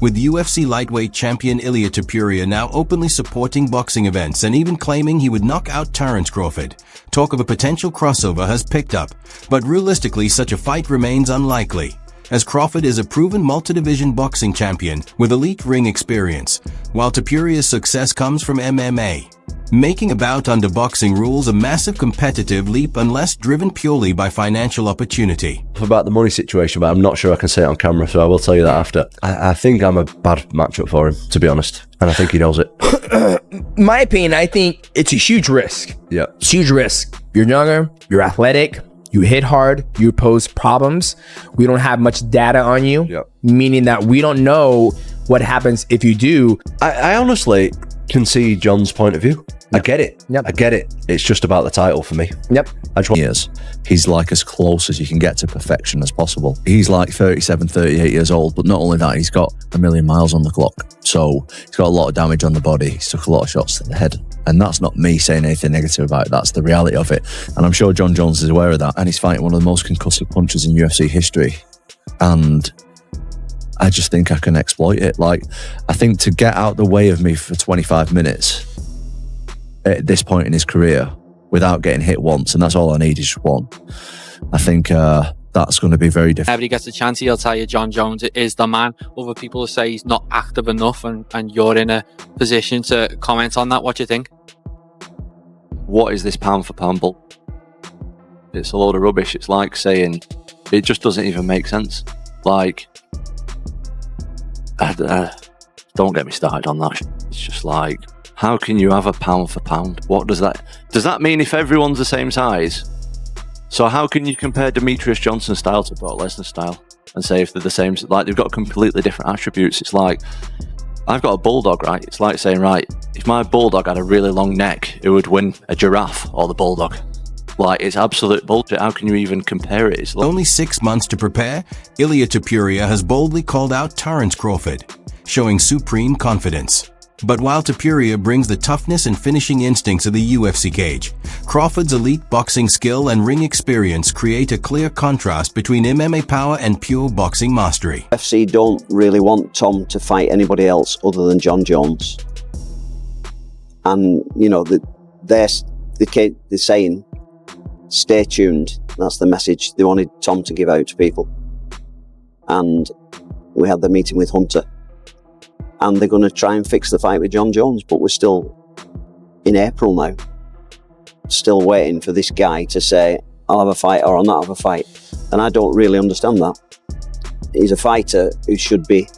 with UFC lightweight champion Ilia Topuria now openly supporting boxing events and even claiming he would knock out Terence Crawford. Talk of a potential crossover has picked up, but realistically such a fight remains unlikely, as Crawford is a proven multi-division boxing champion with elite ring experience, while Topuria's success comes from MMA, making a bout under boxing rules a massive competitive leap unless driven purely by financial opportunity. About the money situation, but I'm not sure I can say it on camera, so I will tell you that after. I think I'm a bad matchup for him, to be honest, and I think he knows it. My opinion, I think it's a huge risk. Yeah. It's a huge risk. You're younger, you're athletic, you hit hard, you pose problems. We don't have much data on you, meaning that we don't know what happens if you do. I honestly can see Jon's point of view. I get it. I get it. It's just about the title for me. He's like as close as you can get to perfection as possible. He's like 37, 38 years old, but not only that, he's got a million miles on the clock. So he's got a lot of damage on the body. He's took a lot of shots to the head. And that's not me saying anything negative about it. That's the reality of it. And I'm sure Jon Jones is aware of that. And he's fighting one of the most concussive punchers in UFC history. And I just think I can exploit it. Like, I think to get out the way of me for 25 minutes at this point in his career without getting hit once, and that's all I need is one, I think that's going to be very difficult. Whenever he gets a chance, he'll tell you Jon Jones is the man. Other people say he's not active enough, and you're in a position to comment on that. What do you think? What is this pound for pound bull? It's a load of rubbish. It's like saying it just doesn't even make sense. Like, don't get me started on that. It's just like, how can you have a pound for pound? What does that mean if everyone's the same size? So how can you compare Demetrius Johnson's style to Brock Lesnar's style and say if they're the same? Like, they've got completely different attributes. It's like, I've got a bulldog, right? It's like saying, right, if my bulldog had a really long neck, it would win a giraffe or the bulldog. Like, it's absolute bullshit. How can you even compare it? It's like, only 6 months to prepare, Ilia Topuria has boldly called out Terence Crawford, showing supreme confidence. But while Topuria brings the toughness and finishing instincts of the UFC cage, Crawford's elite boxing skill and ring experience create a clear contrast between MMA power and pure boxing mastery. UFC don't really want Tom to fight anybody else other than Jon Jones. And, you know, they're saying, stay tuned. That's the message they wanted Tom to give out to people. And we had the meeting with Hunter. And they're going to try and fix the fight with Jon Jones, but we're still in April now. Still waiting for this guy to say, I'll have a fight or I'll not have a fight. And I don't really understand that. He's a fighter who should be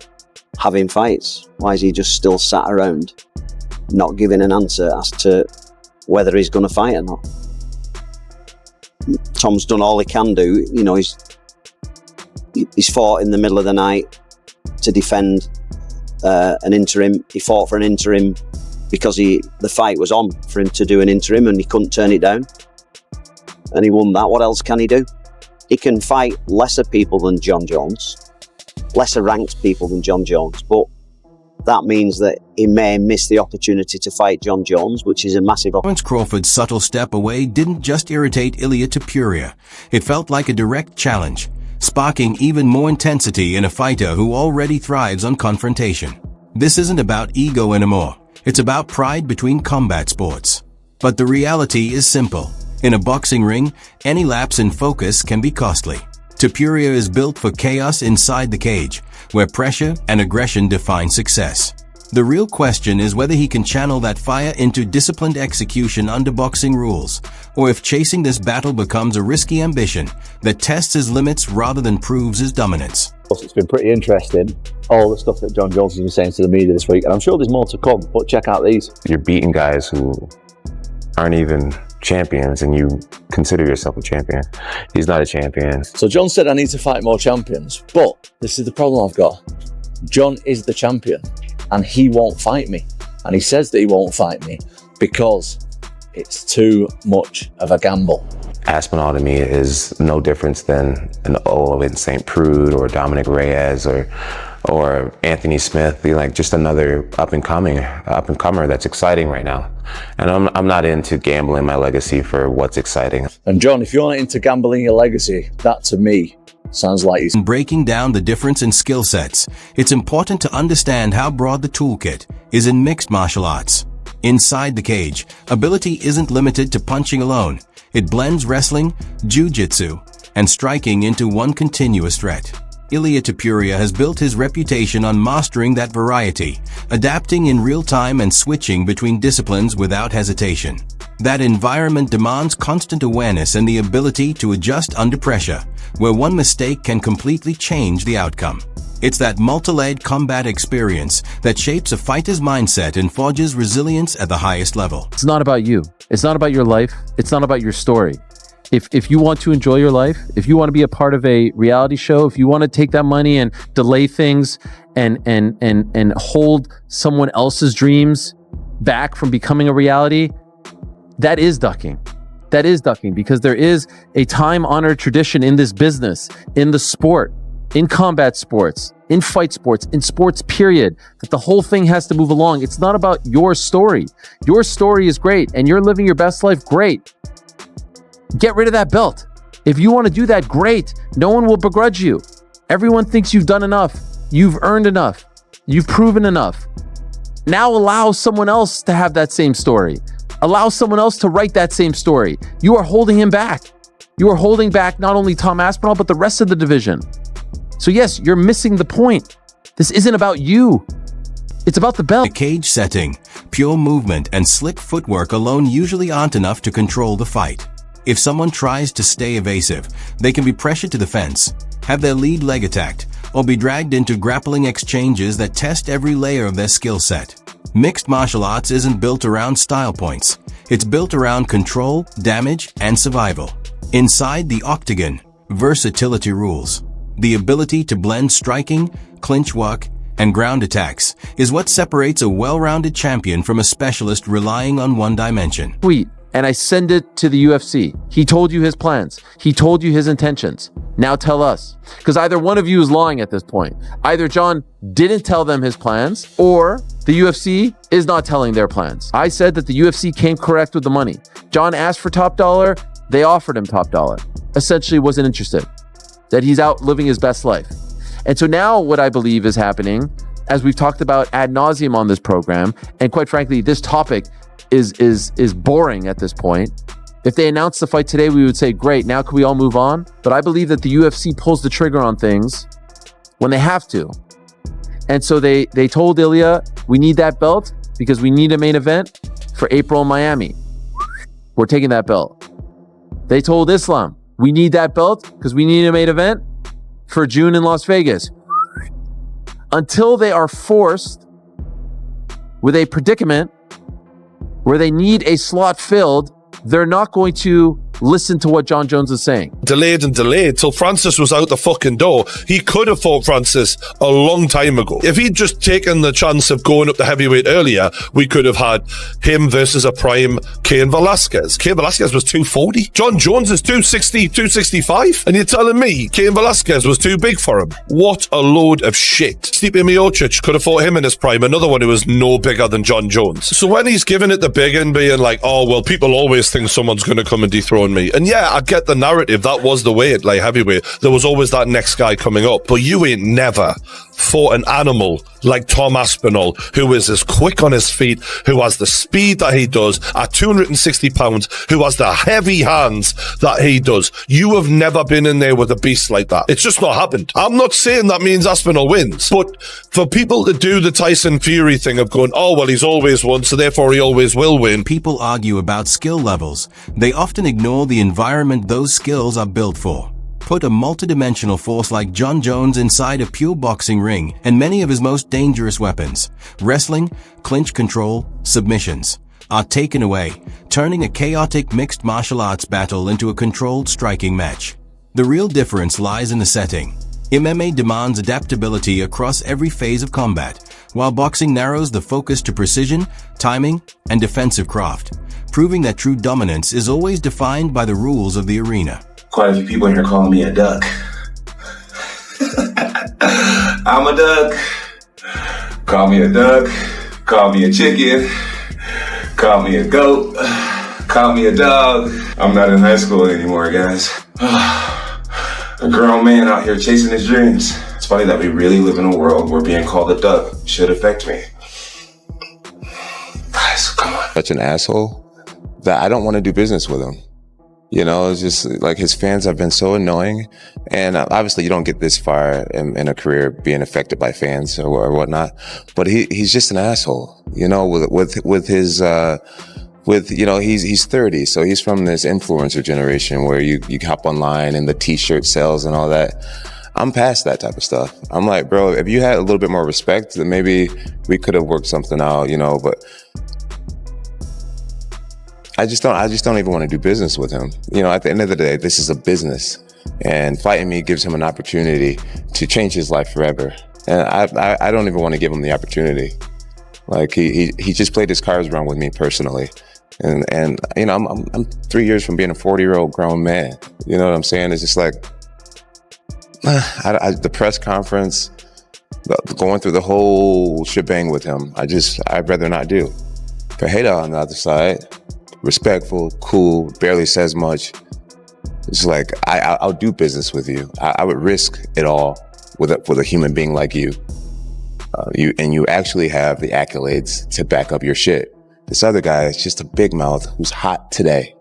having fights. Why is he just still sat around, not giving an answer as to whether he's going to fight or not? Tom's done all he can do. You know, he's fought in the middle of the night to defend an interim. He fought for an interim because the fight was on for him to do an interim and he couldn't turn it down. And he won that. What else can he do? He can fight lesser people than Jon Jones, lesser ranked people than Jon Jones, but that means that he may miss the opportunity to fight Jon Jones, which is a massive opportunity. Terence Crawford's subtle step away didn't just irritate Ilia Topuria. It felt like a direct challenge, sparking even more intensity in a fighter who already thrives on confrontation. This isn't about ego anymore. It's about pride between combat sports. But the reality is simple. In a boxing ring, any lapse in focus can be costly. Topuria is built for chaos inside the cage, where pressure and aggression define success. The real question is whether he can channel that fire into disciplined execution under boxing rules, or if chasing this battle becomes a risky ambition that tests his limits rather than proves his dominance. It's been pretty interesting, all the stuff that Jon Jones has been saying to the media this week, and I'm sure there's more to come, but check out these. You're beating guys who aren't even champions, and you consider yourself a champion. He's not a champion. So Jon said I need to fight more champions, but this is the problem I've got. Jon is the champion, and he won't fight me. And he says that he won't fight me because it's too much of a gamble. Aspinall to me is no different than an Olin St. Prude or Dominic Reyes or Anthony Smith, like just another up-and-comer that's exciting right now. And I'm not into gambling my legacy for what's exciting. And Jon, if you're not into gambling your legacy, that to me Sounds like he's In breaking down the difference in skill sets, it's important to understand how broad the toolkit is in mixed martial arts. Inside the cage, ability isn't limited to punching alone. It blends wrestling, jiu-jitsu, and striking into one continuous threat. Ilia Topuria has built his reputation on mastering that variety, adapting in real time and switching between disciplines without hesitation. That environment demands constant awareness and the ability to adjust under pressure, where one mistake can completely change the outcome. It's that multi-layered combat experience that shapes a fighter's mindset and forges resilience at the highest level. It's not about you. It's not about your life. It's not about your story. If you want to enjoy your life, if you want to be a part of a reality show, if you want to take that money and delay things and hold someone else's dreams back from becoming a reality, that is ducking. That is ducking, because there is a time-honored tradition in this business, in the sport, in combat sports, in fight sports, in sports period, that the whole thing has to move along. It's not about your story. Your story is great and you're living your best life, great. Get rid of that belt. If you want to do that, great. No one will begrudge you. Everyone thinks you've done enough. You've earned enough. You've proven enough. Now allow someone else to have that same story. Allow someone else to write that same story. You are holding him back. You are holding back not only Tom Aspinall, but the rest of the division. So yes, you're missing the point. This isn't about you. It's about the belt. The cage setting, pure movement, and slick footwork alone usually aren't enough to control the fight. If someone tries to stay evasive, they can be pressured to the fence, have their lead leg attacked, or be dragged into grappling exchanges that test every layer of their skill set. Mixed martial arts isn't built around style points. It's built around control, damage, and survival. Inside the octagon, versatility rules. The ability to blend striking, clinch work, and ground attacks is what separates a well-rounded champion from a specialist relying on one dimension. Tweet, and I send it to the UFC. He told you his plans. He told you his intentions. Now tell us. Because either one of you is lying at this point. Either Jon didn't tell them his plans, or the UFC is not telling their plans. I said that the UFC came correct with the money. Jon asked for top dollar. They offered him top dollar. Essentially wasn't interested. That he's out living his best life. And so now what I believe is happening, as we've talked about ad nauseum on this program, and quite frankly, this topic is boring at this point. If they announced the fight today, we would say, great, now can we all move on? But I believe that the UFC pulls the trigger on things when they have to. And so they told Ilia, we need that belt because we need a main event for April in Miami. We're taking that belt. They told Islam, we need that belt because we need a main event for June in Las Vegas. Until they are forced with a predicament where they need a slot filled, they're not going to listen to what Jon Jones is saying. Delayed and delayed till Francis was out the fucking door. He could have fought Francis a long time ago. If he'd just taken the chance of going up to heavyweight earlier, we could have had him versus a prime Cain Velasquez. Cain Velasquez was 240. Jon Jones is 260, 265. And you're telling me Cain Velasquez was too big for him? What a load of shit. Stipe Miocic could have fought him in his prime, another one who was no bigger than Jon Jones. So when he's giving it the big and being like, oh, well, people always think someone's going to come and dethrone me. And yeah, I get the narrative. That was the way at light heavyweight. There was always that next guy coming up. But you ain't never fought an animal like Tom Aspinall, who is as quick on his feet, who has the speed that he does at 260 pounds, who has the heavy hands that he does. You have never been in there with a beast like that. It's just not happened. I'm not saying that means Aspinall wins, but for people to do the Tyson Fury thing of going, oh, well, he's always won, so therefore he always will win. People argue about skill levels. They often ignore the environment those skills are built for. Put a multidimensional force like Jon Jones inside a pure boxing ring, and many of his most dangerous weapons, wrestling, clinch control, submissions, are taken away, turning a chaotic mixed martial arts battle into a controlled striking match. The real difference lies in the setting. MMA demands adaptability across every phase of combat, while boxing narrows the focus to precision, timing, and defensive craft, proving that true dominance is always defined by the rules of the arena. Quite a few people in here calling me a duck. I'm a duck. Call me a duck. Call me a chicken. Call me a goat. Call me a dog. I'm not in high school anymore, guys. A grown man out here chasing his dreams. It's funny that we really live in a world where being called a duck should affect me. Guys, come on. Such an asshole that I don't want to do business with him. You know, it's just like his fans have been so annoying. And obviously you don't get this far in a career being affected by fans or whatnot. But he's just an asshole, you know, with his, you know, he's 30. So he's from this influencer generation where you hop online and the t-shirt sales and all that. I'm past that type of stuff. I'm like, bro, if you had a little bit more respect, then maybe we could have worked something out, you know, but I just don't even want to do business with him. You know, at the end of the day, this is a business, and fighting me gives him an opportunity to change his life forever. And I don't even want to give him the opportunity. Like he just played his cards wrong with me personally. And you know, I'm 3 years from being a 40-year-old grown man. You know what I'm saying? It's just like, the press conference, going through the whole shebang with him, I'd rather not do. Fajeda on the other side, respectful, cool, barely says much. It's like, I'll do business with you. I would risk it all with a human being like you. You actually have the accolades to back up your shit. This other guy is just a big mouth who's hot today.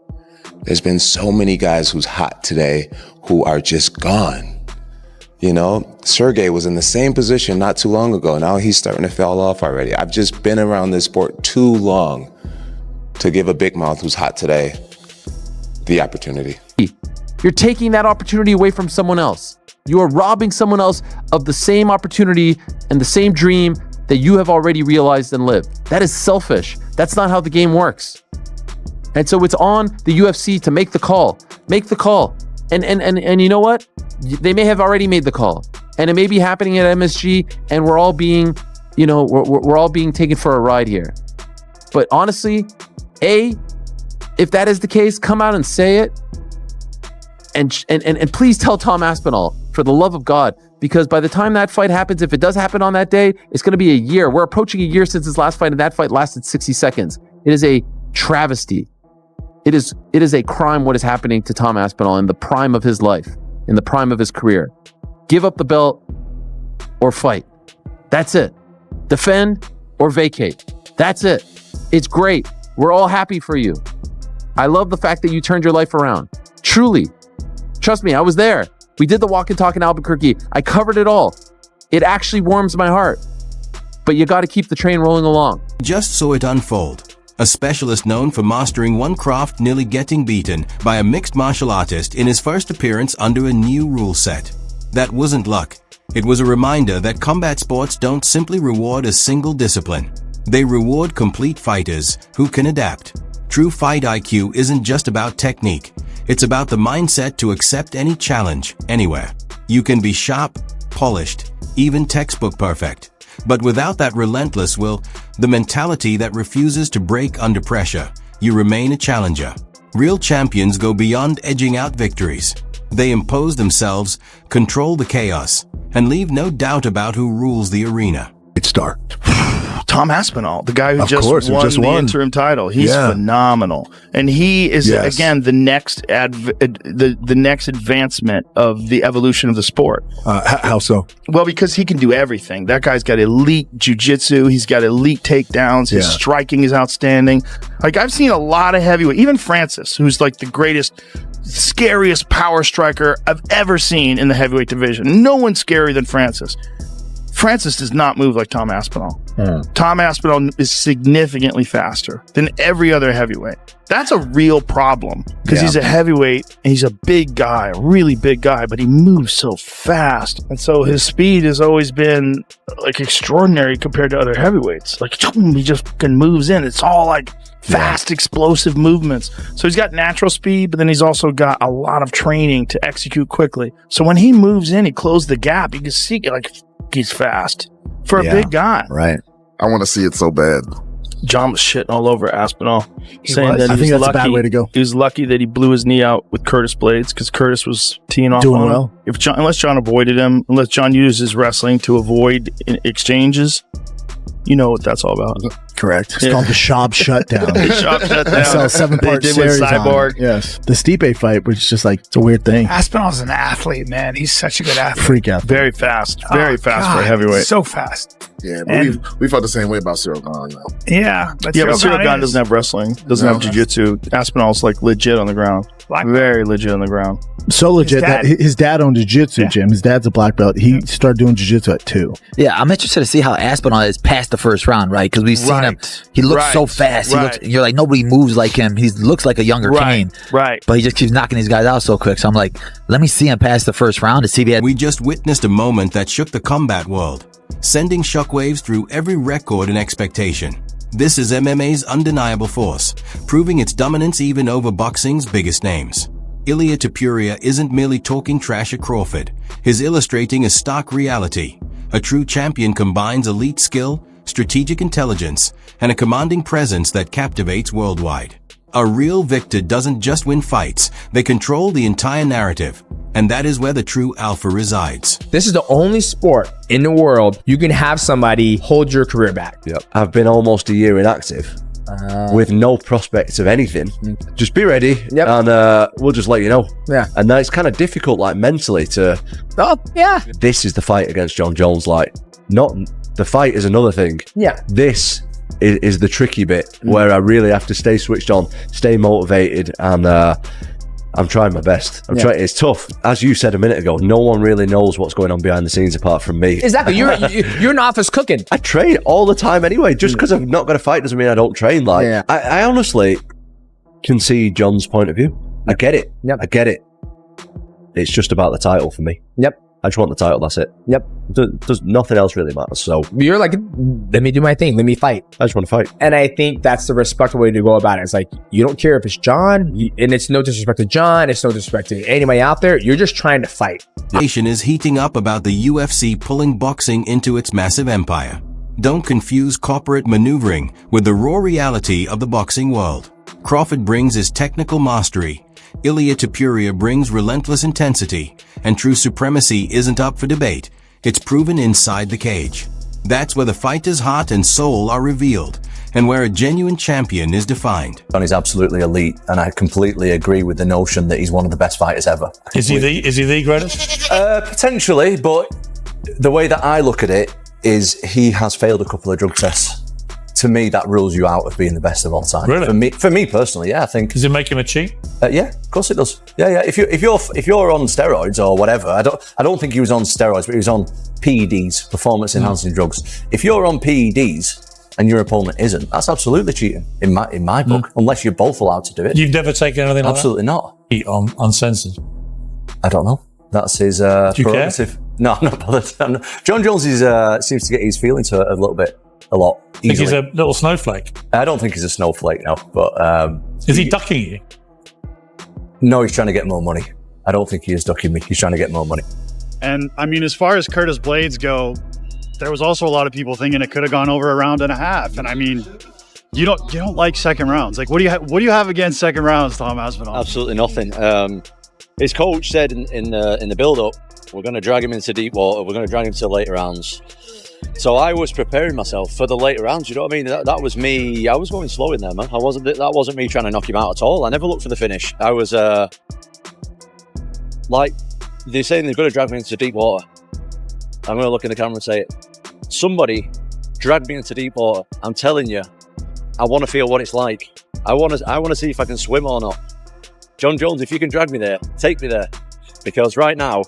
There's been so many guys who's hot today who are just gone. You know, Sergey was in the same position not too long ago. Now he's starting to fall off already. I've just been around this sport too long to give a big mouth who's hot today the opportunity. You're taking that opportunity away from someone else. You are robbing someone else of the same opportunity and the same dream that you have already realized and lived. That is selfish. That's not how the game works. And so it's on the UFC to make the call. Make the call. And you know what? They may have already made the call. And it may be happening at MSG, and we're all being, you know, we're all being taken for a ride here. But honestly, if that is the case, come out and say it. And please tell Tom Aspinall, for the love of God, because by the time that fight happens, if it does happen on that day, it's going to be a year. We're approaching a year since his last fight, and that fight lasted 60 seconds. It is a travesty. It is a crime what is happening to Tom Aspinall in the prime of his life, in the prime of his career. Give up the belt or fight. That's it. Defend or vacate. That's it. It's great. We're all happy for you. I love the fact that you turned your life around. Truly. Trust me, I was there. We did the walk and talk in Albuquerque. I covered it all. It actually warms my heart. But you got to keep the train rolling along. Just saw it unfold. A specialist known for mastering one craft nearly getting beaten by a mixed martial artist in his first appearance under a new rule set. That wasn't luck. It was a reminder that combat sports don't simply reward a single discipline. They reward complete fighters who can adapt. True fight IQ isn't just about technique. It's about the mindset to accept any challenge, anywhere. You can be sharp, polished, even textbook perfect. But without that relentless will, the mentality that refuses to break under pressure, you remain a challenger. Real champions go beyond edging out victories. They impose themselves, control the chaos, and leave no doubt about who rules the arena. Great start. Tom Aspinall, the guy who just won the interim title. He's phenomenal. And he is, again, the next the next advancement of the evolution of the sport. How so? Well, because he can do everything. That guy's got elite jiu-jitsu. He's got elite takedowns. His striking is outstanding. Like, I've seen a lot of heavyweight, even Francis, who's like the greatest, scariest power striker I've ever seen in the heavyweight division. No one's scarier than Francis. Francis does not move like Tom Aspinall. Tom Aspinall is significantly faster than every other heavyweight. That's a real problem because he's a heavyweight and he's a big guy, a really big guy, but he moves so fast. And so his speed has always been like extraordinary compared to other heavyweights. Like, he just fucking moves in. It's all like fast, explosive movements. So he's got natural speed, but then he's also got a lot of training to execute quickly. So when he moves in, he closes the gap. You can see like he's fast for a big guy. Right. I want to see it so bad. John was shitting all over Aspinall, saying was? that I think that's a bad way to go. He was lucky that he blew his knee out with Curtis Blades because Curtis was teeing off Doing on him. well. Unless John avoided him, unless John used his wrestling to avoid exchanges, you know what that's all about. Correct. It's called the Shab Shutdown. Shop shut down. I saw a 7-part They did with series on Cyborg. it. Yes. The Stipe fight, which is just like, it's a weird thing. Aspinall's an athlete, man. He's such a good athlete. Freak athlete. Very fast. Very fast for a God, heavyweight. So fast. Yeah, but And- we felt the same way about Cyril Gahn, though. Yeah. But Yeah, but Cyril Gahn is- doesn't have wrestling. Doesn't have jiu-jitsu. Aspinall's like legit on the ground. Very legit on the ground. So legit that his dad owned jiu-jitsu, Jim. His dad's a black belt. He started doing jiu-jitsu at 2. Yeah, I'm interested to see how Aspinall is past the first round, right? Because we've seen him. He looks so fast. He looks, you're like, nobody moves like him. He looks like a younger Kane. Right. But he just keeps knocking these guys out so quick. So I'm like, let me see him past the first round to see if he had. We just witnessed a moment that shook the combat world, sending shockwaves through every record and expectation. This is MMA's undeniable force, proving its dominance even over boxing's biggest names. Ilia Topuria isn't merely talking trash at Crawford. He's illustrating a stark reality. A true champion combines elite skill, strategic intelligence, and a commanding presence that captivates worldwide. A real victor doesn't just win fights, they control the entire narrative. And that is where the true alpha resides. This is the only sport in the world you can have somebody hold your career back. Yep. I've been almost a year inactive with no prospects of anything. Just be ready and we'll just let you know. Yeah. And then it's kind of difficult, like mentally, to... Oh, yeah. This is the fight against Jon Jones. Like, not... The fight is another thing. Yeah. This is the tricky bit where I really have to stay switched on, stay motivated, and I'm trying my best. I'm trying. It's tough. As you said a minute ago, no one really knows what's going on behind the scenes apart from me. Exactly. You're in office cooking. I train all the time anyway. Just because I've not got a fight doesn't mean I don't train. Like, I honestly can see Jon's point of view. I get it. I get it. It's just about the title for me. I just want the title, that's it. Does nothing else really matter. So you're like, let me do my thing. Let me fight. I just want to fight. And I think that's the respectful way to go about it. It's like, you don't care if it's Jon, and it's no disrespect to Jon, it's no disrespect to anybody out there. You're just trying to fight. The nation is heating up about the UFC pulling boxing into its massive empire. Don't confuse corporate maneuvering with the raw reality of the boxing world. Crawford brings his technical mastery. Ilia Topuria brings relentless intensity, and true supremacy isn't up for debate. It's proven inside the cage. That's where the fighter's heart and soul are revealed, and where a genuine champion is defined. Jon is absolutely elite, and I completely agree with the notion that he's one of the best fighters ever. Is he the greatest? Potentially, but the way that I look at it is he has failed a couple of drug tests. To me, that rules you out of being the best of all time. Really? For me personally, yeah, I think. Does it make him a cheat? Yeah, of course it does. Yeah. If you're on steroids or whatever, I don't think he was on steroids, but he was on PEDs, performance enhancing drugs. If you're on PEDs and your opponent isn't, that's absolutely cheating in my book, unless you're both allowed to do it. You've never taken anything like Absolutely not. Eat on uncensored. I don't know. That's his Do you prerogative. care? No, I'm not bothered. Jon Jones seems to get his feelings hurt a little bit. A lot. Think he's a little snowflake? I don't think he's a snowflake, no. But is he ducking you? No, he's trying to get more money. I don't think he is ducking me. He's trying to get more money. And I mean, as far as Curtis Blades go, there was also a lot of people thinking it could have gone over a round and a half. And I mean, you don't like second rounds. Like, what do you have against second rounds, Tom Aspinall? Absolutely nothing. His coach said in the build-up, we're going to drag him into deep water. We're going to drag him to later rounds. So I was preparing myself for the later rounds. You know what I mean? That was me. I was going slow in there, man. That wasn't me trying to knock him out at all. I never looked for the finish. I was like they're saying they're going to drag me into deep water. I'm going to look in the camera and say it. Somebody dragged me into deep water. I'm telling you, I want to feel what it's like. I want to see if I can swim or not. Jon Jones, if you can drag me there, take me there, because right now,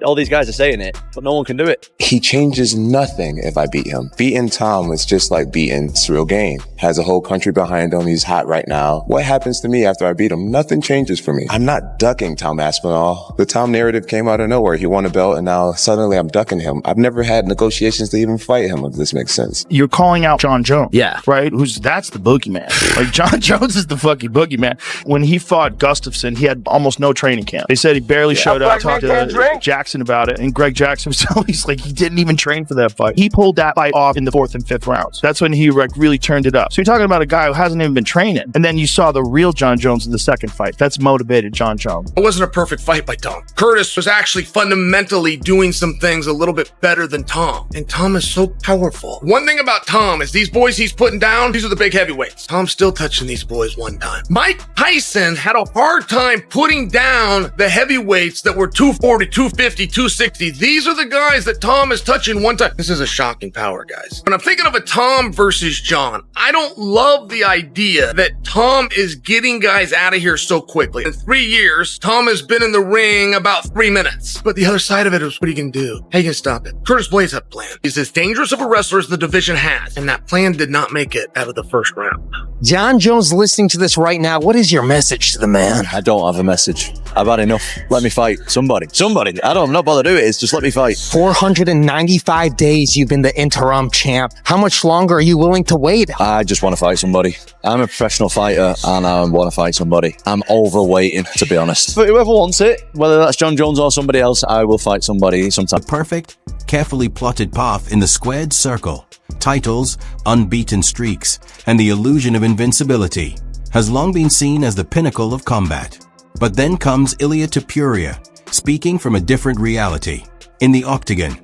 all these guys are saying it, but no one can do it. He changes nothing if I beat him. Beating Tom is just like beating Cyril Gahn. Has a whole country behind him. He's hot right now. What happens to me after I beat him? Nothing changes for me. I'm not ducking Tom Aspinall. The Tom narrative came out of nowhere. He won a belt and now suddenly I'm ducking him. I've never had negotiations to even fight him, if this makes sense. You're calling out Jon Jones. Yeah. Right? That's the boogeyman. Like, Jon Jones is the fucking boogeyman. When he fought Gustafsson, he had almost no training camp. They said he barely showed up. Talked to Jackson about it, and Greg Jackson was telling me, he's like, he didn't even train for that fight. He pulled that fight off in the 4th and 5th rounds. That's when he really turned it up. So you're talking about a guy who hasn't even been training. And then you saw the real Jon Jones in the second fight. That's motivated Jon Jones. It wasn't a perfect fight by Tom. Curtis was actually fundamentally doing some things a little bit better than Tom. And Tom is so powerful. One thing about Tom is these boys he's putting down, these are the big heavyweights. Tom's still touching these boys one time. Mike Tyson had a hard time putting down the heavyweights that were 240, 250, 260. These are the guys that Tom is touching one time. This is a shocking power, guys. When I'm thinking of a Tom versus Jon, I don't love the idea that Tom is getting guys out of here so quickly. In 3 years, Tom has been in the ring about 3 minutes. But the other side of it is, what are you going to do? How you going to stop it? Curtis Blades had a plan. He's as dangerous of a wrestler as the division has, and that plan did not make it out of the first round. Jon Jones listening to this right now, what is your message to the man? I don't have a message. I've had enough. Let me fight. Somebody. I'm not bothered who it is. Just let me fight. 495 days you've been the interim champ. How much longer are you willing to wait? I just want to fight somebody. I'm a professional fighter and I want to fight somebody. I'm overweighting, to be honest. But whoever wants it, whether that's Jon Jones or somebody else, I will fight somebody sometime. The perfect, carefully plotted path in the squared circle, titles, unbeaten streaks, and the illusion of invincibility has long been seen as the pinnacle of combat. But then comes Ilia Topuria, speaking from a different reality. In the octagon,